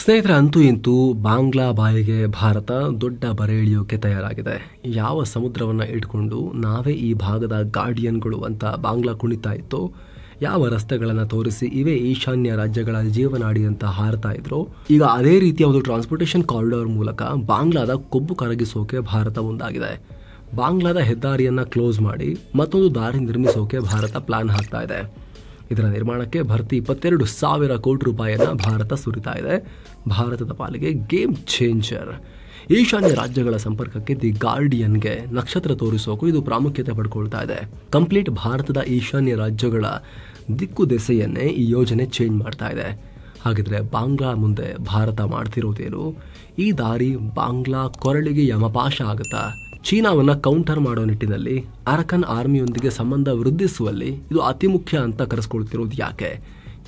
ಸ್ನೇಹಿತರೆ, ಅಂತೂ ಇಂತೂ ಬಾಂಗ್ಲಾ ಬಾಯಿಗೆ ಭಾರತ ದೊಡ್ಡ ಬರೆ ಎಳೆಯೋಕೆ ತಯಾರಾಗಿದೆ. ಯಾವ ಸಮುದ್ರವನ್ನು ಇಟ್ಕೊಂಡು ನಾವೇ ಈ ಭಾಗದ ಗಾರ್ಡಿಯನ್ಗಳು ಅಂತ ಬಾಂಗ್ಲಾ ಕುಣಿತಾ ಇತ್ತು, ಯಾವ ರಸ್ತೆಗಳನ್ನು ತೋರಿಸಿ ಇವೇ ಈಶಾನ್ಯ ರಾಜ್ಯಗಳ ಜೀವನಾಡಿ ಅಂತ ಹಾರ್ತಾ ಇದ್ರು, ಈಗ ಅದೇ ರೀತಿಯ ಒಂದು ಟ್ರಾನ್ಸ್ಪೋರ್ಟೇಷನ್ ಕಾರಿಡಾರ್ ಮೂಲಕ ಬಾಂಗ್ಲಾದ ಕೊಬ್ಬು ಕರಗಿಸೋಕೆ ಭಾರತ ಮುಂದಾಗಿದೆ. ಬಾಂಗ್ಲಾದ ಹೆದ್ದಾರಿಯನ್ನ ಕ್ಲೋಸ್ ಮಾಡಿ ಮತ್ತೊಂದು ದಾರಿ ನಿರ್ಮಿಸೋಕೆ ಭಾರತ ಪ್ಲಾನ್ ಹಾಕ್ತಾ ಇದೆ. ಇದರ ನಿರ್ಮಾಣಕ್ಕೆ ಭರ್ತಿ 22,000 ಕೋಟಿ ರೂಪಾಯಿಯನ್ನ ಭಾರತ ಸುರಿತಾ ಇದೆ. ಭಾರತದ ಪಾಲಿಗೆ ಗೇಮ್ ಚೇಂಜರ್. ಈಶಾನ್ಯ ರಾಜ್ಯಗಳ ಸಂಪರ್ಕಕ್ಕೆ ದಿ ಗಾರ್ಡಿಯನ್ಗೆ ನಕ್ಷತ್ರ ತೋರಿಸೋಕು ಇದು ಪ್ರಾಮುಖ್ಯತೆ ಪಡ್ಕೊಳ್ತಾ ಇದೆ. ಕಂಪ್ಲೀಟ್ ಭಾರತದ ಈಶಾನ್ಯ ರಾಜ್ಯಗಳ ದಿಕ್ಕು ದೆಸೆಯನ್ನೇ ಈ ಯೋಜನೆ ಚೇಂಜ್ ಮಾಡ್ತಾ ಇದೆ. ಹಾಗಿದ್ರೆ ಬಾಂಗ್ಲಾ ಮುಂದೆ ಭಾರತ ಮಾಡ್ತಿರೋದೇನು? ಈ ದಾರಿ ಬಾಂಗ್ಲಾ ಕೊರಳಿಗೆ ಯಮಪಾಶ ಆಗುತ್ತಾ? ಚೀನಾವನ್ನ ಕೌಂಟರ್ ಮಾಡೋ ನಿಟ್ಟಿನಲ್ಲಿ ಅರಕನ್ ಆರ್ಮಿಯೊಂದಿಗೆ ಸಂಬಂಧ ವೃದ್ಧಿಸುವಲ್ಲಿ ಇದು ಅತಿ ಮುಖ್ಯ ಅಂತ ಕರೆಸ್ಕೊಳ್ತಿರೋದು ಯಾಕೆ?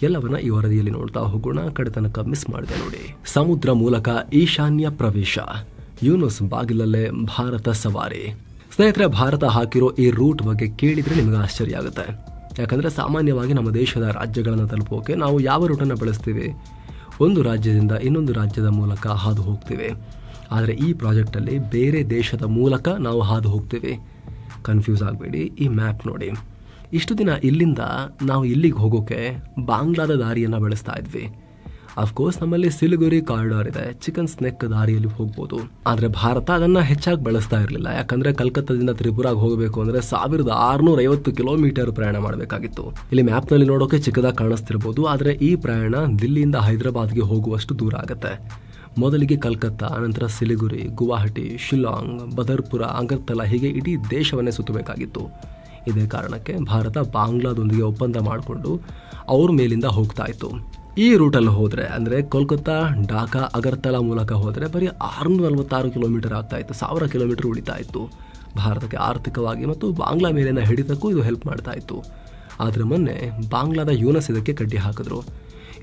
ಎಲ್ಲವನ್ನ ಈ ವರದಿಯಲ್ಲಿ ನೋಡ್ತಾ ಹೋಗೋಣ. ಕಡೆ ತನಕ ಮಿಸ್ ಮಾಡಿದೆ ನೋಡಿ. ಸಮುದ್ರ ಮೂಲಕ ಈಶಾನ್ಯ ಪ್ರವೇಶ, ಯೂನುಸ್ ಬಾಗಿಲಲ್ಲೇ ಭಾರತ ಸವಾರಿ. ಸ್ನೇಹಿತರೆ, ಭಾರತ ಹಾಕಿರೋ ಈ ರೂಟ್ ಬಗ್ಗೆ ಕೇಳಿದ್ರೆ ನಿಮಗೆ ಆಶ್ಚರ್ಯ ಆಗುತ್ತೆ. ಯಾಕಂದ್ರೆ ಸಾಮಾನ್ಯವಾಗಿ ನಮ್ಮ ದೇಶದ ರಾಜ್ಯಗಳನ್ನು ತಲುಪೋಕೆ ನಾವು ಯಾವ ರೂಟನ್ನು ಬಳಸ್ತೀವಿ? ಒಂದು ರಾಜ್ಯದಿಂದ ಇನ್ನೊಂದು ರಾಜ್ಯದ ಮೂಲಕ ಹಾದು ಹೋಗ್ತೀವಿ. ಆದರೆ ಈ ಪ್ರಾಜೆಕ್ಟಲ್ಲಿ ಬೇರೆ ದೇಶದ ಮೂಲಕ ನಾವು ಹಾದು ಹೋಗ್ತೀವಿ. ಕನ್ಫ್ಯೂಸ್ ಆಗಬೇಡಿ, ಈ ಮ್ಯಾಪ್ ನೋಡಿ. ಇಷ್ಟು ದಿನ ಇಲ್ಲಿಂದ ನಾವು ಇಲ್ಲಿಗೆ ಹೋಗೋಕೆ ಬಾಂಗ್ಲಾದ ದಾರಿಯನ್ನು ಬಳಸ್ತಾ ಇದ್ವಿ. ಅಫ್ಕೋರ್ಸ್ ನಮ್ಮಲ್ಲಿ ಸಿಲಿಗುರಿ ಕಾರಿಡಾರ್ ಇದೆ, ಚಿಕನ್ ಸ್ನೆಕ್ ದಾರಿಯಲ್ಲಿ ಹೋಗ್ಬೋದು. ಆದರೆ ಭಾರತ ಅದನ್ನು ಹೆಚ್ಚಾಗಿ ಬಳಸ್ತಾ ಇರಲಿಲ್ಲ. ಯಾಕಂದರೆ ಕಲ್ಕತ್ತಾದಿಂದ ತ್ರಿಪುರಾಗೆ ಹೋಗಬೇಕು ಅಂದರೆ 1650 ಕಿಲೋಮೀಟರ್ ಪ್ರಯಾಣ ಮಾಡಬೇಕಾಗಿತ್ತು. ಇಲ್ಲಿ ಮ್ಯಾಪ್ನಲ್ಲಿ ನೋಡೋಕೆ ಚಿಕ್ಕದಾಗಿ ಕಾಣಿಸ್ತಿರ್ಬೋದು, ಆದರೆ ಈ ಪ್ರಯಾಣ ದಿಲ್ಲಿಯಿಂದ ಹೈದರಾಬಾದ್ಗೆ ಹೋಗುವಷ್ಟು ದೂರ ಆಗುತ್ತೆ. ಮೊದಲಿಗೆ ಕಲ್ಕತ್ತಾ, ನಂತರ ಸಿಲಿಗುರಿ, ಗುವಾಹಟಿ, ಶಿಲ್ಲಾಂಗ್, ಬದರ್ಪುರ, ಅಗರ್ತಲಾ ಹೀಗೆ ಇಡೀ ದೇಶವನ್ನೇ ಸುತ್ತಬೇಕಾಗಿತ್ತು. ಇದೇ ಕಾರಣಕ್ಕೆ ಭಾರತ ಬಾಂಗ್ಲಾದೊಂದಿಗೆ ಒಪ್ಪಂದ ಮಾಡಿಕೊಂಡು ಅವ್ರ ಮೇಲಿಂದ ಹೋಗ್ತಾ ಇತ್ತು. ಈ ರೂಟಲ್ಲಿ ಹೋದರೆ ಅಂದರೆ ಕೋಲ್ಕತ್ತಾ, ಢಾಕಾ, ಅಗರ್ತಲಾ ಮೂಲಕ ಹೋದರೆ ಬರೀ 646 ಕಿಲೋಮೀಟರ್ ಆಗ್ತಾ ಇತ್ತು. 1000 ಕಿಲೋಮೀಟರ್ ಉಳಿತಾ ಇತ್ತು. ಭಾರತಕ್ಕೆ ಆರ್ಥಿಕವಾಗಿ ಮತ್ತು ಬಾಂಗ್ಲಾ ಮೇಲಿನ ಹಿಡಿತಕ್ಕೂ ಇದು ಹೆಲ್ಪ್ ಮಾಡ್ತಾ ಇತ್ತು. ಆದರೆ ಮೊನ್ನೆ ಬಾಂಗ್ಲಾದ ಯೂನಸ್ ಇದಕ್ಕೆ ಕಡ್ಡಿ ಹಾಕಿದ್ರು.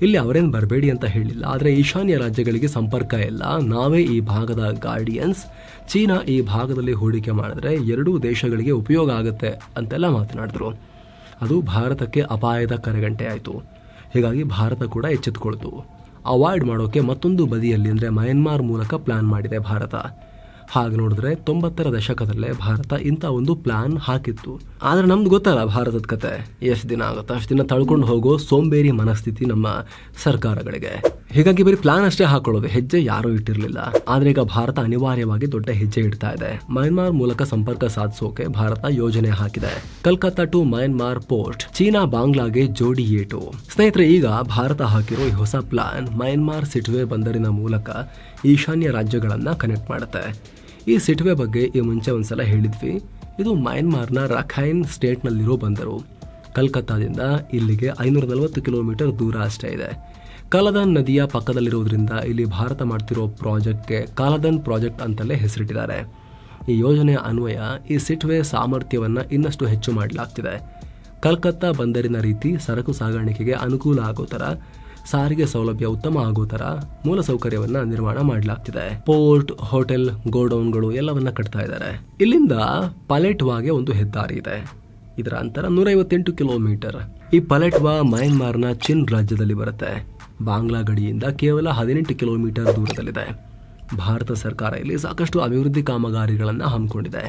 ಇಲ್ಲಿ ಅವರೇನು ಬರಬೇಡಿ ಅಂತ ಹೇಳಿಲ್ಲ, ಆದರೆ ಈಶಾನ್ಯ ರಾಜ್ಯಗಳಿಗೆ ಸಂಪರ್ಕ ಇಲ್ಲ, ನಾವೇ ಈ ಭಾಗದ ಗಾರ್ಡಿಯನ್ಸ್, ಚೀನಾ ಈ ಭಾಗದಲ್ಲಿ ಹೂಡಿಕೆ ಮಾಡಿದ್ರೆ ಎರಡೂ ದೇಶಗಳಿಗೆ ಉಪಯೋಗ ಆಗುತ್ತೆ ಅಂತೆಲ್ಲ ಮಾತನಾಡಿದ್ರು. ಅದು ಭಾರತಕ್ಕೆ ಅಪಾಯದ ಕರೆಗಂಟೆ ಆಯಿತು. ಹೀಗಾಗಿ ಭಾರತ ಕೂಡ ಎಚ್ಚೆತ್ತುಕೊಳ್ತು. ಅವಾಯ್ಡ್ ಮಾಡೋಕೆ ಮತ್ತೊಂದು ಬದಿಯಲ್ಲಿ ಅಂದರೆ ಮಯನ್ಮಾರ್ ಮೂಲಕ ಪ್ಲಾನ್ ಮಾಡಿದೆ ಭಾರತ. ಹಾಗೆ ನೋಡಿದ್ರೆ 90ರ ದಶಕದಲ್ಲೇ ಭಾರತ ಇಂಥ ಒಂದು ಪ್ಲಾನ್ ಹಾಕಿತ್ತು. ಆದರೆ ನಮ್ದು ಗೊತ್ತಲ್ಲ ಭಾರತದ ಕತೆ, ಎಷ್ಟು ದಿನ ಆಗುತ್ತೆ ಅಷ್ಟು ದಿನ ತಳ್ಕೊಂಡು ಹೋಗೋ ಸೋಂಬೇರಿ ಮನಸ್ಥಿತಿ ನಮ್ಮ ಸರ್ಕಾರಗಳಿಗೆ. ಹೀಗಾಗಿ ಬರೀ ಪ್ಲಾನ್ ಅಷ್ಟೇ ಹಾಕೊಳ್ಳೋದು, ಹೆಜ್ಜೆ ಯಾರೂ ಇಟ್ಟಿರಲಿಲ್ಲ. ಆದರೆ ಈಗ ಭಾರತ ಅನಿವಾರ್ಯವಾಗಿ ದೊಡ್ಡ ಹೆಜ್ಜೆ ಇಡ್ತಾ ಇದೆ. ಮಯನ್ಮಾರ್ ಮೂಲಕ ಸಂಪರ್ಕ ಸಾಧಿಸೋಕೆ ಭಾರತ ಯೋಜನೆ ಹಾಕಿದೆ. Calcutta to Myanmar port, China ಬಾಂಗ್ಲಾಗೆ ಜೋಡಿ ಏಟು. ಸ್ನೇಹಿತರೆ, ಈಗ ಭಾರತ ಹಾಕಿರೋ ಈ ಹೊಸ ಪ್ಲಾನ್ ಮಯನ್ಮಾರ್ ಸಿಟ್ವೆ ಬಂದರಿನ ಮೂಲಕ ಈಶಾನ್ಯ ರಾಜ್ಯಗಳನ್ನ ಕನೆಕ್ಟ್ ಮಾಡುತ್ತೆ. ಈ ಸಿಟ್ವೆ ಬಗ್ಗೆ ಈ ಮುಂಚೆ ಒಂದ್ಸಲ ಹೇಳಿದ್ವಿ. ಇದು ಮಯನ್ಮಾರ್ನ ರಖೈನ್ ಸ್ಟೇಟ್ನಲ್ಲಿರೋ ಬಂದರು. ಕಲ್ಕತ್ತಾದಿಂದ ಇಲ್ಲಿಗೆ 540 ಕಿಲೋಮೀಟರ್ ದೂರ ಅಷ್ಟೇ ಇದೆ. ಕಾಲದನ್ ನದಿಯ ಪಕ್ಕದಲ್ಲಿರೋದ್ರಿಂದ ಇಲ್ಲಿ ಭಾರತ ಮಾಡ್ತಿರೋ ಪ್ರಾಜೆಕ್ಟ್ಗೆ ಕಾಲದನ್ ಪ್ರಾಜೆಕ್ಟ್ ಅಂತಲೇ ಹೆಸರಿಟ್ಟಿದ್ದಾರೆ. ಈ ಯೋಜನೆಯ ಅನ್ವಯ ಈ ಸಿಟ್ವೆ ಸಾಮರ್ಥ್ಯವನ್ನು ಇನ್ನಷ್ಟು ಹೆಚ್ಚು ಮಾಡಲಾಗ್ತಿದೆ. ಕಲ್ಕತ್ತಾ ಬಂದರಿನ ರೀತಿ ಸರಕು ಸಾಗಾಣಿಕೆಗೆ ಅನುಕೂಲ ಆಗೋ ಥರ, ಸಾರಿಗೆ ಸೌಲಭ್ಯ ಉತ್ತಮ ಆಗೋ ಥರ ಮೂಲಸೌಕರ್ಯವನ್ನ ನಿರ್ಮಾಣ ಮಾಡಲಾಗ್ತಿದೆ. ಪೋರ್ಟ್, ಹೋಟೆಲ್, ಗೋಡೌನ್ಗಳು ಎಲ್ಲವನ್ನ ಕಟ್ತಾ ಇದ್ದಾರೆ. ಇಲ್ಲಿಂದ ಪಲೆಟ್ವಾಗೆ ಒಂದು ಹೆದ್ದಾರಿ ಇದೆ. ಇದರ ಅಂತರ 158 ಕಿಲೋಮೀಟರ್. ಈ ಪಲೆಟ್ವಾ ಮಯನ್ಮಾರ್ನ ಚಿನ್ ರಾಜ್ಯದಲ್ಲಿ ಬರುತ್ತೆ. ಬಾಂಗ್ಲಾ ಗಡಿಯಿಂದ ಕೇವಲ 18 ಕಿಲೋಮೀಟರ್ ದೂರದಲ್ಲಿದೆ. ಭಾರತ ಸರ್ಕಾರ ಇಲ್ಲಿ ಸಾಕಷ್ಟು ಅಭಿವೃದ್ಧಿ ಕಾಮಗಾರಿಗಳನ್ನ ಹಮ್ಮಿಕೊಂಡಿದೆ.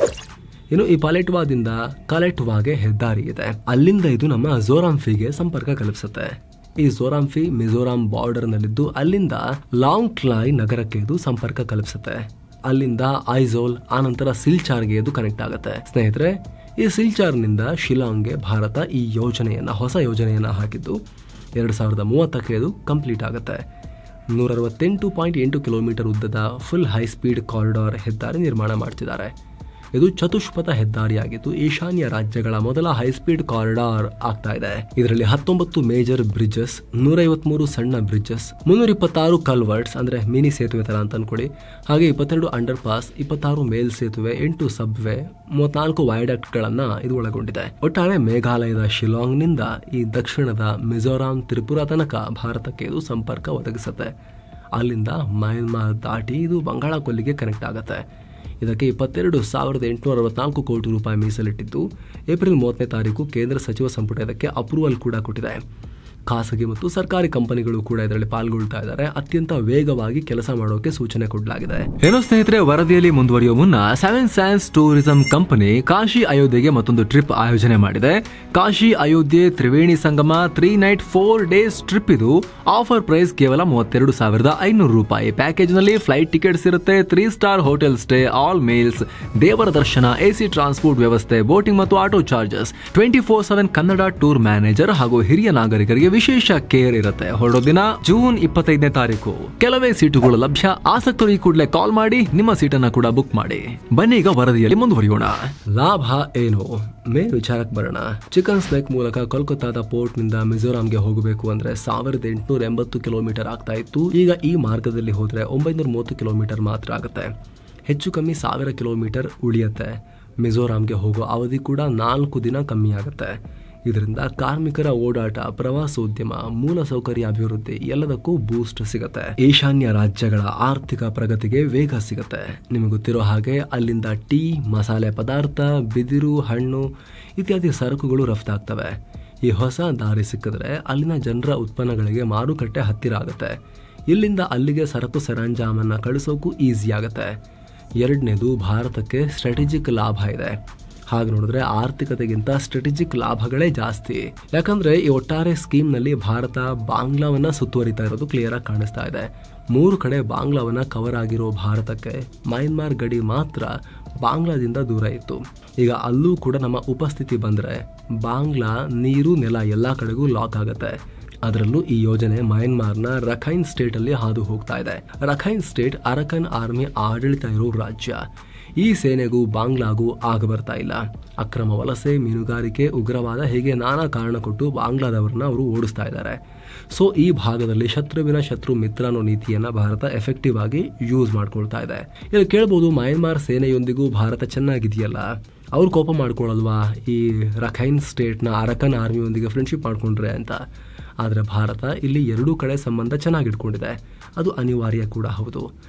ಇನ್ನು ಈ ಪಲೆಟ್ವಾದಿಂದ ಕಲೆಟ್ವಾಗೆ ಹೆದ್ದಾರಿ ಇದೆ. ಅಲ್ಲಿಂದ ಇದು ನಮ್ಮ ಝೋರಾಂಫಿಗೆ ಸಂಪರ್ಕ ಕಲ್ಪಿಸುತ್ತೆ. ಈ ಝೋರಾಂಫಿ ಮಿಜೋರಾಂ ಬಾರ್ಡರ್ ನಲ್ಲಿದ್ದು ಅಲ್ಲಿಂದ ಲಾಂಗ್ ಕ್ಲಾಯ್ ನಗರಕ್ಕೆ ಇದು ಸಂಪರ್ಕ ಕಲ್ಪಿಸುತ್ತೆ. ಅಲ್ಲಿಂದ ಐಝೋಲ್, ಆನಂತರ ಸಿಲ್ಚಾರ್ಗೆ ಇದು ಕನೆಕ್ಟ್ ಆಗುತ್ತೆ. ಸ್ನೇಹಿತರೆ, ಈ ಸಿಲ್ಚಾರ್ನಿಂದ ಶಿಲಾಂಗ್ಗೆ ಭಾರತ ಈ ಹೊಸ ಯೋಜನೆಯನ್ನ ಹಾಕಿದ್ದು 2030ಕ್ಕೆ ಇದು ಕಂಪ್ಲೀಟ್ ಆಗುತ್ತೆ. 168.8 ಕಿಲೋಮೀಟರ್ ಉದ್ದದ ಫುಲ್ ಹೈ ಸ್ಪೀಡ್ ಕಾರಿಡಾರ್ ಹೆದ್ದಾರಿ ನಿರ್ಮಾಣ ಮಾಡ್ತಿದ್ದಾರೆ. ಇದು ಚತುಷ್ಪಥ ಹೆದ್ದಾರಿಯಾಗಿದ್ದು ಈಶಾನ್ಯ ರಾಜ್ಯಗಳ ಮೊದಲ ಹೈಸ್ಪೀಡ್ ಕಾರಿಡಾರ್ ಆಗ್ತಾ ಇದೆ. ಇದರಲ್ಲಿ 19 ಮೇಜರ್ ಬ್ರಿಡ್ಜಸ್, 153 ಸಣ್ಣ ಬ್ರಿಡ್ಜಸ್, 326 ಕಲ್ವರ್ಟ್ಸ್ ಅಂದ್ರೆ ಮಿನಿ ಸೇತುವೆ ತರ ಅಂತ ಅನ್ಕೊಳ್ಳಿ, ಹಾಗೆ 22 ಅಂಡರ್ ಪಾಸ್, 26 ಮೇಲ್ ಸೇತುವೆ, 8 ಸಬ್ವೆ, 34 ವೈಡಕ್ಟ್ ಗಳನ್ನ ಇದು ಒಳಗೊಂಡಿದೆ. ಒಟ್ಟಾರೆ ಮೇಘಾಲಯದ ಶಿಲಾಂಗ್ ನಿಂದ ಈ ದಕ್ಷಿಣದ ಮಿಜೋರಾಂ, ತ್ರಿಪುರಾ ತನಕ ಭಾರತಕ್ಕೆ ಇದು ಸಂಪರ್ಕ ಒದಗಿಸುತ್ತೆ. ಅಲ್ಲಿಂದ ಮಯನ್ಮಾರ್ ದಾಟಿ ಇದು ಬಂಗಾಳ ಕೊಲ್ಲಿಗೆ ಕನೆಕ್ಟ್ ಆಗುತ್ತೆ. ಇದಕ್ಕೆ 22,864 ಕೋಟಿ ರೂಪಾಯಿ ಮೀಸಲಿಟ್ಟಿದ್ದು ಏಪ್ರಿಲ್ 30ನೇ ತಾರೀಕು ಕೇಂದ್ರ ಸಚಿವ ಸಂಪುಟ ಇದಕ್ಕೆ ಅಪ್ರೂವಲ್ ಕೂಡ ಕೊಟ್ಟಿದೆ. ಖಾಸಗಿ ಮತ್ತು ಸರ್ಕಾರಿ ಕಂಪನಿಗಳು ಕೂಡ ಇದರಲ್ಲಿ ಪಾಲ್ಗೊಳ್ತಾ ಇದ್ದಾರೆ. ಅತ್ಯಂತ ವೇಗವಾಗಿ ಕೆಲಸ ಮಾಡೋಕೆ ಸೂಚನೆ ಕೊಡಲಾಗಿದೆ. ಏನೋ ಸ್ನೇಹಿತರೆ, ವರದಿಯಲ್ಲಿ ಮುಂದುವರಿಯುವ ಮುನ್ನ seven signs tourism company Kashi ಅಯೋಧ್ಯೆಗೆ ಮತ್ತೊಂದು ಟ್ರಿಪ್ ಆಯೋಜನೆ ಮಾಡಿದೆ. Kashi Ayodhya Triveni Sangam 3 night 4 days trip. ಇದು ಆಫರ್ ಪ್ರೈಸ್ ಕೇವಲ 32,500 ರೂಪಾಯಿ. ಪ್ಯಾಕೇಜ್ ನಲ್ಲಿ ಫ್ಲೈಟ್ ಟಿಕೆಟ್ಸ್ ಇರುತ್ತೆ, 3 star hotel stay, all meals, ದೇವರ ದರ್ಶನ, ಎಸಿ ಟ್ರಾನ್ಸ್ಪೋರ್ಟ್ ವ್ಯವಸ್ಥೆ, ಬೋಟಿಂಗ್ ಮತ್ತು auto charges, 24/7 Kannada tour manager ಹಾಗೂ ಹಿರಿಯ ನಾಗರಿಕರಿಗೆ ವಿಶೇಷ ಕೇರ್ ಇರುತ್ತೆ. ಹೊರಡೋ ದಿನ ಜೂನ್ 25ನೇ ತಾರೀಕು. ಕೆಲವೇ ಸೀಟುಗಳು ಲಭ್ಯ. ಆಸಕ್ತರು ಈ ಕೂಡಲೇ ಕಾಲ್ ಮಾಡಿ ನಿಮ್ಮ ಸೀಟನ್ನ ಕೂಡ ಬುಕ್ ಮಾಡಿ. ಬನ್ನಿ ಈಗ ವರದಿಯಲ್ಲಿ ಮುಂದುವರಿಯೋಣ. ಲಾಭ ಏನು? ಮೇನ್ ವಿಚಾರಕ್ಕೆ ಬರೋಣ. ಚಿಕನ್ ಸ್ನೇಕ್ ಮೂಲಕ ಕೋಲ್ಕತ್ತಾದ ಪೋರ್ಟ್ ನಿಂದ ಮಿಜೋರಾಂಗೆ ಹೋಗಬೇಕು ಅಂದ್ರೆ 1880 ಕಿಲೋಮೀಟರ್ ಆಗ್ತಾ ಇತ್ತು. ಈಗ ಈ ಮಾರ್ಗದಲ್ಲಿ ಹೋದ್ರೆ 930 ಕಿಲೋಮೀಟರ್ ಮಾತ್ರ ಆಗುತ್ತೆ. ಹೆಚ್ಚು ಕಮ್ಮಿ 1000 ಕಿಲೋಮೀಟರ್ ಉಳಿಯುತ್ತೆ. ಮಿಜೋರಾಂಗೆ ಹೋಗೋ ಅವಧಿ ಕೂಡ 4 ದಿನ ಕಮ್ಮಿ ಆಗುತ್ತೆ. ಇದರಿಂದ ಕಾರ್ಮಿಕರ ಓಡಾಟ, ಪ್ರವಾಸೋದ್ಯಮ, ಮೂಲಸೌಕರ್ಯ ಅಭಿವೃದ್ಧಿ ಎಲ್ಲದಕ್ಕೂ ಬೂಸ್ಟ್ ಸಿಗುತ್ತೆ. ಈಶಾನ್ಯ ರಾಜ್ಯಗಳ ಆರ್ಥಿಕ ಪ್ರಗತಿಗೆ ವೇಗ ಸಿಗುತ್ತೆ. ನಿಮಗೆ ಗೊತ್ತಿರೋ ಹಾಗೆ ಅಲ್ಲಿಂದ ಟೀ, ಮಸಾಲೆ ಪದಾರ್ಥ, ಬಿದಿರು, ಹಣ್ಣು ಇತ್ಯಾದಿ ಸರಕುಗಳು ರಫ್ತಾಗ್ತವೆ. ಈ ಹೊಸ ದಾರಿ ಸಿಕ್ಕಿದ್ರೆ ಅಲ್ಲಿನ ಜನರ ಉತ್ಪನ್ನಗಳಿಗೆ ಮಾರುಕಟ್ಟೆ ಹತ್ತಿರ ಆಗುತ್ತೆ. ಇಲ್ಲಿಂದ ಅಲ್ಲಿಗೆ ಸರಕು ಸರಂಜಾಮನ್ನ ಕಳಿಸೋಕು ಈಸಿ ಆಗುತ್ತೆ. ಎರಡನೇದು, ಭಾರತಕ್ಕೆ ಸ್ಟ್ರಾಟಜಿಕ್ ಲಾಭ ಇದೆ. ಹಾಗೆ ನೋಡಿದ್ರೆ ಆರ್ಥಿಕತೆಗಿಂತ ಸ್ಟ್ರಾಟಜಿಕ್ ಲಾಭಗಳೇ ಜಾಸ್ತಿ. ಯಾಕಂದ್ರೆ ಈ ಒಟ್ಟಾರೆ ಸ್ಕೀಮ್ ನಲ್ಲಿ ಭಾರತ ಬಾಂಗ್ಲಾವನ್ನ ಸುತ್ತುವರಿತಾ ಇರೋದು ಕ್ಲಿಯರ್ ಆಗಿ ಕಾಣಿಸ್ತಾ ಇದೆ. 3 ಕಡೆ ಬಾಂಗ್ಲಾವನ್ನ ಕವರ್ ಆಗಿರೋ ಭಾರತಕ್ಕೆ ಮಯನ್ಮಾರ್ ಗಡಿ ಮಾತ್ರ ಬಾಂಗ್ಲಾದಿಂದ ದೂರ ಇತ್ತು. ಈಗ ಅಲ್ಲೂ ಕೂಡ ನಮ್ಮ ಉಪಸ್ಥಿತಿ ಬಂದ್ರೆ ಬಾಂಗ್ಲಾ ನೀರು, ನೆಲ ಎಲ್ಲಾ ಕಡೆಗೂ ಲಾಕ್ ಆಗುತ್ತೆ. ಅದರಲ್ಲೂ ಈ ಯೋಜನೆ ಮಯನ್ಮಾರ್ನ ರಖೈನ್ ಸ್ಟೇಟ್ ಅಲ್ಲಿ ಹಾದು ಹೋಗ್ತಾ ಇದೆ. ರಖೈನ್ ಸ್ಟೇಟ್ ಅರಕನ್ ಆರ್ಮಿ ಆಡಳಿತ ಇರೋ ರಾಜ್ಯ. ಈ ಸೇನೆಗೂ ಬಾಂಗ್ಲಾಗೂ ಆಗ ಬರ್ತಾ ಇಲ್ಲ. ಅಕ್ರಮ ವಲಸೆ, ಮೀನುಗಾರಿಕೆ, ಉಗ್ರವಾದ ಹೀಗೆ ನಾನಾ ಕಾರಣ ಕೊಟ್ಟು ಬಾಂಗ್ಲಾದವರನ್ನ ಅವರು ಓಡಿಸ್ತಾ ಇದ್ದಾರೆ. ಸೊ ಈ ಭಾಗದಲ್ಲಿ ಶತ್ರುವಿನ ಶತ್ರು ಮಿತ್ರ ಅನ್ನೋ ನೀತಿಯನ್ನ ಭಾರತ ಎಫೆಕ್ಟಿವ್ ಆಗಿ ಯೂಸ್ ಮಾಡ್ಕೊಳ್ತಾ ಇದೆ. ಇಲ್ಲಿ ಕೇಳ್ಬೋದು, ಮಯನ್ಮಾರ್ ಸೇನೆಯೊಂದಿಗೂ ಭಾರತ ಚೆನ್ನಾಗಿದೆಯಲ್ಲ, ಅವ್ರು ಕೋಪ ಮಾಡ್ಕೊಳ್ಳಲ್ವಾ ಈ ರಖೈನ್ ಸ್ಟೇಟ್ನ ಅರಕನ್ ಆರ್ಮಿಯೊಂದಿಗೆ ಫ್ರೆಂಡ್ಶಿಪ್ ಮಾಡ್ಕೊಂಡ್ರೆ ಅಂತ. ಆದರೆ ಭಾರತ ಇಲ್ಲಿ 2 ಕಡೆ ಸಂಬಂಧ ಚೆನ್ನಾಗಿಟ್ಕೊಂಡಿದೆ. ಅದು ಅನಿವಾರ್ಯ ಕೂಡ ಹೌದು.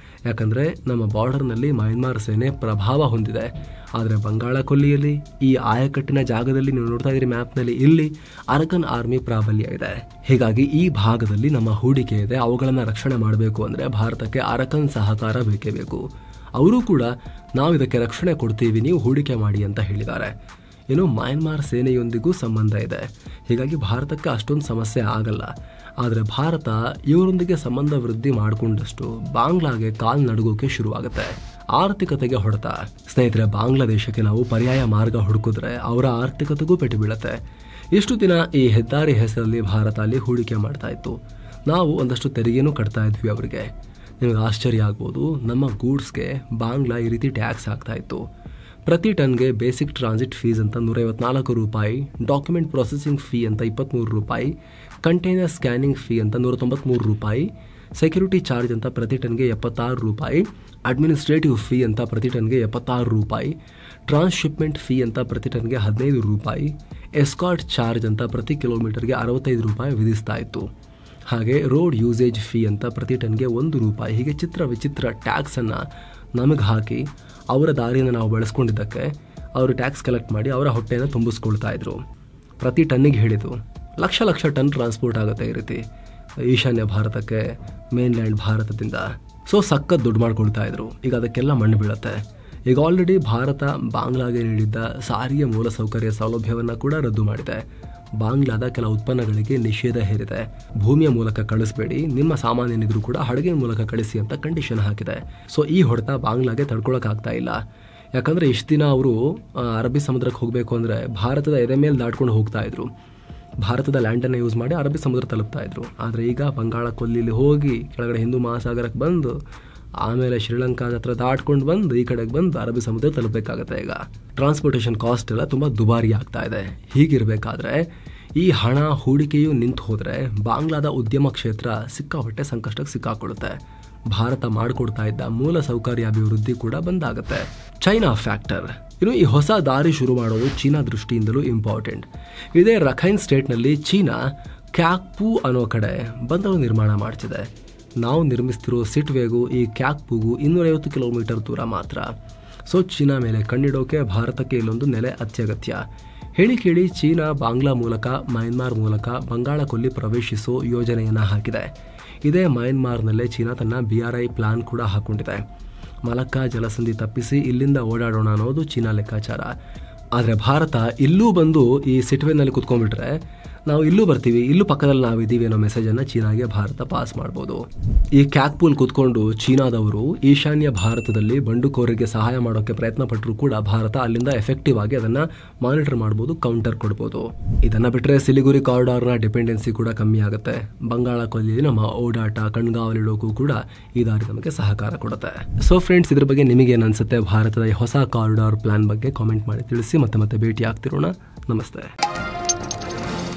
ಯಾಕಂದರೆ ನಮ್ಮ ಬಾರ್ಡರ್ನಲ್ಲಿ ಮಯನ್ಮಾರ್ ಸೇನೆ ಪ್ರಭಾವ ಹೊಂದಿದೆ. ಆದರೆ ಬಂಗಾಳ ಕೊಲ್ಲಿಯಲ್ಲಿ ಈ ಆಯಕಟ್ಟಿನ ಜಾಗದಲ್ಲಿ ನೀವು ನೋಡ್ತಾ ಇದ್ದೀರಿ ಮ್ಯಾಪ್ನಲ್ಲಿ, ಇಲ್ಲಿ ಅರಕನ್ ಆರ್ಮಿ ಪ್ರಾಬಲ್ಯ ಇದೆ. ಹೀಗಾಗಿ ಈ ಭಾಗದಲ್ಲಿ ನಮ್ಮ ಹೂಡಿಕೆ ಇದೆ. ಅವುಗಳನ್ನು ರಕ್ಷಣೆ ಮಾಡಬೇಕು ಅಂದರೆ ಭಾರತಕ್ಕೆ ಅರಕನ್ ಸಹಕಾರ ಬೇಕೇ ಬೇಕು. ಅವರು ಕೂಡ ನಾವು ಇದಕ್ಕೆ ರಕ್ಷಣೆ ಕೊಡ್ತೀವಿ, ನೀವು ಹೂಡಿಕೆ ಮಾಡಿ ಅಂತ ಹೇಳಿದ್ದಾರೆ. ಇನ್ನು ಮಯನ್ಮಾರ್ ಸೇನೆಯೊಂದಿಗೂ ಸಂಬಂಧ ಇದೆ. ಹೀಗಾಗಿ ಭಾರತಕ್ಕೆ ಅಷ್ಟೊಂದು ಸಮಸ್ಯೆ ಆಗಲ್ಲ. ಆದರೆ ಭಾರತ ಇವರೊಂದಿಗೆ ಸಂಬಂಧ ವೃದ್ಧಿ ಮಾಡಿಕೊಂಡಷ್ಟು ಬಾಂಗ್ಲಾಗೆ ಕಾಲ್ ನಡುಗೋಕೆ ಶುರುವಾಗುತ್ತೆ. ಆರ್ಥಿಕತೆಗೆ ಹೊಡೆತ. ಸ್ನೇಹಿತರೆ, ಬಾಂಗ್ಲಾದೇಶಕ್ಕೆ ನಾವು ಪರ್ಯಾಯ ಮಾರ್ಗ ಹುಡುಕಿದ್ರೆ ಅವರ ಆರ್ಥಿಕತೆಗೂ ಪೆಟ್ಟು ಬೀಳುತ್ತೆ. ಇಷ್ಟು ದಿನ ಈ ಹೆದ್ದಾರಿ ಹೆಸರಲ್ಲಿ ಭಾರತ ಅಲ್ಲಿ ಹೂಡಿಕೆ ಮಾಡ್ತಾ ಇತ್ತು. ನಾವು ಒಂದಷ್ಟು ತೆರಿಗೆನೂ ಕಟ್ತಾ ಇದ್ವಿ ಅವರಿಗೆ. ನಿಮಗೆ ಆಶ್ಚರ್ಯ ಆಗ್ಬೋದು, ನಮ್ಮ ಗೂಡ್ಸ್ಗೆ ಬಾಂಗ್ಲಾ ಈ ರೀತಿ ಟ್ಯಾಕ್ಸ್ ಆಗ್ತಾ ಇತ್ತು. ಪ್ರತಿ ಟನ್ಗೆ ಬೇಸಿಕ್ ಟ್ರಾನ್ಸಿಟ್ ಫೀಸ್ ಅಂತ 154 ರೂಪಾಯಿ, ಡಾಕ್ಯುಮೆಂಟ್ ಪ್ರೊಸೆಸಿಂಗ್ ಫೀ ಅಂತ 23 ರೂಪಾಯಿ, ಕಂಟೈನರ್ ಸ್ಕ್ಯಾನಿಂಗ್ ಫೀ ಅಂತ 193 ರೂಪಾಯಿ, ಸೆಕ್ಯೂರಿಟಿ ಚಾರ್ಜ್ ಅಂತ ಪ್ರತಿ ಟನ್ಗೆ 76 ರೂಪಾಯಿ, ಅಡ್ಮಿನಿಸ್ಟ್ರೇಟಿವ್ ಫೀ ಅಂತ ಪ್ರತಿ ಟನ್ಗೆ 76 ರೂಪಾಯಿ, ಟ್ರಾನ್ಸ್ಶಿಪ್ಮೆಂಟ್ ಫೀ ಅಂತ ಪ್ರತಿ ಟನ್ಗೆ 15 ರೂಪಾಯಿ, ಎಸ್ಕಾರ್ಟ್ ಚಾರ್ಜ್ ಅಂತ ಪ್ರತಿ ಕಿಲೋಮೀಟರ್ಗೆ 65 ರೂಪಾಯಿ ವಿಧಿಸ್ತಾ ಇತ್ತು. ಹಾಗೆ ರೋಡ್ ಯೂಸೇಜ್ ಫೀ ಅಂತ ಪ್ರತಿ ಟನ್ಗೆ 1 ರೂಪಾಯಿ. ಹೀಗೆ ಚಿತ್ರ ವಿಚಿತ್ರ ಟ್ಯಾಕ್ಸನ್ನು ನಮಗೆ ಹಾಕಿ ಅವರ ದಾರಿಯನ್ನು ನಾವು ಬಳಸ್ಕೊಂಡಿದ್ದಕ್ಕೆ ಅವರು ಟ್ಯಾಕ್ಸ್ ಕಲೆಕ್ಟ್ ಮಾಡಿ ಅವರ ಹೊಟ್ಟೆಯನ್ನು ತುಂಬಿಸ್ಕೊಳ್ತಾ ಇದ್ರು. ಪ್ರತಿ ಟನ್ನಿಗೆ ಹೇಳಿದ್ದು ಲಕ್ಷ ಲಕ್ಷ ಟನ್ ಟ್ರಾನ್ಸ್ಪೋರ್ಟ್ ಆಗುತ್ತೆ ಈ ರೀತಿ ಈಶಾನ್ಯ ಭಾರತಕ್ಕೆ ಮೇನ್ಲ್ಯಾಂಡ್ ಭಾರತದಿಂದ. ಸೊ ಸಖತ್ ದುಡ್ಡು ಮಾಡ್ಕೊಳ್ತಾ ಇದ್ರು. ಈಗ ಅದಕ್ಕೆಲ್ಲ ಮಣ್ಣು ಬೀಳುತ್ತೆ. ಈಗ ಆಲ್ರೆಡಿ ಭಾರತ ಬಾಂಗ್ಲಾಗೆ ನೀಡಿದ್ದ ಸಾರಿಗೆ ಮೂಲಸೌಕರ್ಯ ಸೌಲಭ್ಯವನ್ನು ಕೂಡ ರದ್ದು ಮಾಡಿದೆ. ಬಾಂಗ್ಲಾದ ಕೆಲ ಉತ್ಪನ್ನಗಳಿಗೆ ನಿಷೇಧ ಹೇರಿದೆ. ಭೂಮಿಯ ಮೂಲಕ ಕಳಿಸಬೇಡಿ, ನಿಮ್ಮ ಸಾಮಾನ್ಯನಿದ್ರು ಕೂಡ ಹಡಗಿನ ಮೂಲಕ ಕಳಿಸಿ ಅಂತ ಕಂಡೀಷನ್ ಹಾಕಿದೆ. ಸೊ ಈ ಹೊಡೆತ ಬಾಂಗ್ಲಾಗೆ ತಡ್ಕೊಳಕ್ಕಾಗ್ತಾ ಇಲ್ಲ. ಯಾಕಂದರೆ ಇಷ್ಟು ದಿನ ಅವರು ಅರಬ್ಬಿ ಸಮುದ್ರಕ್ಕೆ ಹೋಗಬೇಕು ಅಂದರೆ ಭಾರತದ ಎದೆ ಮೇಲೆ ದಾಟ್ಕೊಂಡು ಹೋಗ್ತಾ ಇದ್ರು. ಭಾರತದ ಲ್ಯಾಂಡನ್ನು ಯೂಸ್ ಮಾಡಿ ಅರಬ್ಬಿ ಸಮುದ್ರ ತಲುಪ್ತಾ ಇದ್ರು. ಆದರೆ ಈಗ ಬಂಗಾಳ ಕೊಲ್ಲಿಲಿ ಹೋಗಿ ಕೆಳಗಡೆ ಹಿಂದೂ ಮಹಾಸಾಗರಕ್ಕೆ ಬಂದು ಆಮೇಲೆ ಶ್ರೀಲಂಕಾದ ಹತ್ರ ದಾಟ್ಕೊಂಡು ಬಂದು ಈ ಕಡೆಗೆ ಬಂದು ಅರಬ್ಬಿ ಸಮುದ್ರ ತಲುಪಬೇಕಾಗತ್ತೆ. ಈಗ ಟ್ರಾನ್ಸ್ಪೋರ್ಟೇಷನ್ ಕಾಸ್ಟ್ ಎಲ್ಲ ತುಂಬ ದುಬಾರಿ ಆಗ್ತಾ ಇದೆ. ಹೀಗಿರಬೇಕಾದ್ರೆ ಈ ಹಣ ಹೂಡಿಕೆಯು ನಿಂತು ಹೋದರೆ ಬಾಂಗ್ಲಾದ ಉದ್ಯಮ ಕ್ಷೇತ್ರ ಸಿಕ್ಕಾಪಟ್ಟೆ ಸಂಕಷ್ಟಕ್ಕೆ ಸಿಕ್ಕಾಕೊಳ್ಳುತ್ತೆ. ಭಾರತ ಮಾಡಿಕೊಡ್ತಾ ಇದ್ದ ಮೂಲ ಸೌಕರ್ಯ ಅಭಿವೃದ್ಧಿ ಕೂಡ ಬಂದಾಗುತ್ತೆ. China factor. ಇನ್ನು ಈ ಹೊಸ ದಾರಿ ಶುರು ಮಾಡೋದು ಚೀನಾ ದೃಷ್ಟಿಯಿಂದಲೂ ಇಂಪಾರ್ಟೆಂಟ್. ಇದೇ ರಖೈನ್ ಸ್ಟೇಟ್ನಲ್ಲಿ ಚೀನಾ ಕ್ಯಾಕ್ಪೂ ಅನ್ನೋ ಕಡೆ ಬಂದರು ನಿರ್ಮಾಣ ಮಾಡ್ತಿದೆ. ನಾವು ನಿರ್ಮಿಸ್ತಿರೋ ಸಿಟ್ವೇಗೂ ಈ ಕ್ಯಾಕ್ಪೂಗೂ 250 ಕಿಲೋಮೀಟರ್ ದೂರ ಮಾತ್ರ. ಸೊ ಚೀನಾ ಮೇಲೆ ಕಣ್ಣಿಡೋಕೆ ಭಾರತಕ್ಕೆ ಇಲ್ಲೊಂದು ನೆಲೆ ಅತ್ಯಗತ್ಯ. ಹೇಳಿ ಕೇಳಿ ಚೀನಾ ಬಾಂಗ್ಲಾ ಮೂಲಕ ಮಯನ್ಮಾರ್ ಮೂಲಕ ಬಂಗಾಳ ಕೊಲ್ಲಿ ಪ್ರವೇಶಿಸೋ ಯೋಜನೆಯನ್ನು ಹಾಕಿದೆ. ಇದೇ ಮಯನ್ಮಾರ್ನಲ್ಲೇ ಚೀನಾ ತನ್ನ BRI ಪ್ಲಾನ್ ಕೂಡ ಹಾಕೊಂಡಿದೆ. ಮಲಕ್ಕಾ ಜಲಸಂಧಿ ತಪ್ಪಿಸಿ ಇಲ್ಲಿಂದ ಓಡಾಡೋಣ ಅನ್ನೋದು ಚೀನಾ ಲೆಕ್ಕಾಚಾರ. ಆದರೆ ಭಾರತ ಇಲ್ಲೂ ಬಂದು ಈ ಸಿಟ್ವೇನಲ್ಲಿ ಕುತ್ಕೊಂಡ್ಬಿಟ್ರೆ ನಾವು ಇಲ್ಲೂ ಬರ್ತೀವಿ, ಇಲ್ಲೂ ಪಕ್ಕದಲ್ಲಿ ನಾವಿದ್ದೀವಿ ಅನ್ನೋ ಮೆಸೇಜನ್ನು ಚೀನಾಗೆ ಭಾರತ ಪಾಸ್ ಮಾಡ್ಬೋದು. ಈ ಕ್ಯಾಕ್ಪೂಲ್ ಕುತ್ಕೊಂಡು ಚೀನಾದವರು ಈಶಾನ್ಯ ಭಾರತದಲ್ಲಿ ಬಂಡುಕೋರರಿಗೆ ಸಹಾಯ ಮಾಡೋಕ್ಕೆ ಪ್ರಯತ್ನ ಪಟ್ಟರು ಕೂಡ ಭಾರತ ಅಲ್ಲಿಂದ ಎಫೆಕ್ಟಿವ್ ಆಗಿ ಅದನ್ನು ಮಾನಿಟರ್ ಮಾಡ್ಬೋದು, ಕೌಂಟರ್ ಕೊಡ್ಬೋದು. ಇದನ್ನು ಬಿಟ್ಟರೆ ಸಿಲಿಗುರಿ ಕಾರಿಡಾರ್ನ ಡಿಪೆಂಡೆನ್ಸಿ ಕೂಡ ಕಮ್ಮಿ ಆಗುತ್ತೆ. ಬಂಗಾಳ ಕೊಲ್ಲಿಯಲ್ಲಿ ನಮ್ಮ ಓಡಾಟ ಕಣ್ಗಾವಲಿಡೋಕ್ಕೂ ಕೂಡ ಈ ದಾರಿ ನಮಗೆ ಸಹಕಾರ ಕೊಡುತ್ತೆ. ಸೊ ಫ್ರೆಂಡ್ಸ್, ಇದ್ರ ಬಗ್ಗೆ ನಿಮಗೇನು ಅನ್ಸುತ್ತೆ? ಭಾರತದ ಈ ಹೊಸ ಕಾರಿಡಾರ್ ಪ್ಲಾನ್ ಬಗ್ಗೆ ಕಾಮೆಂಟ್ ಮಾಡಿ ತಿಳಿಸಿ. ಮತ್ತೆ ಭೇಟಿ ಆಗ್ತಿರೋಣ. ನಮಸ್ತೆ.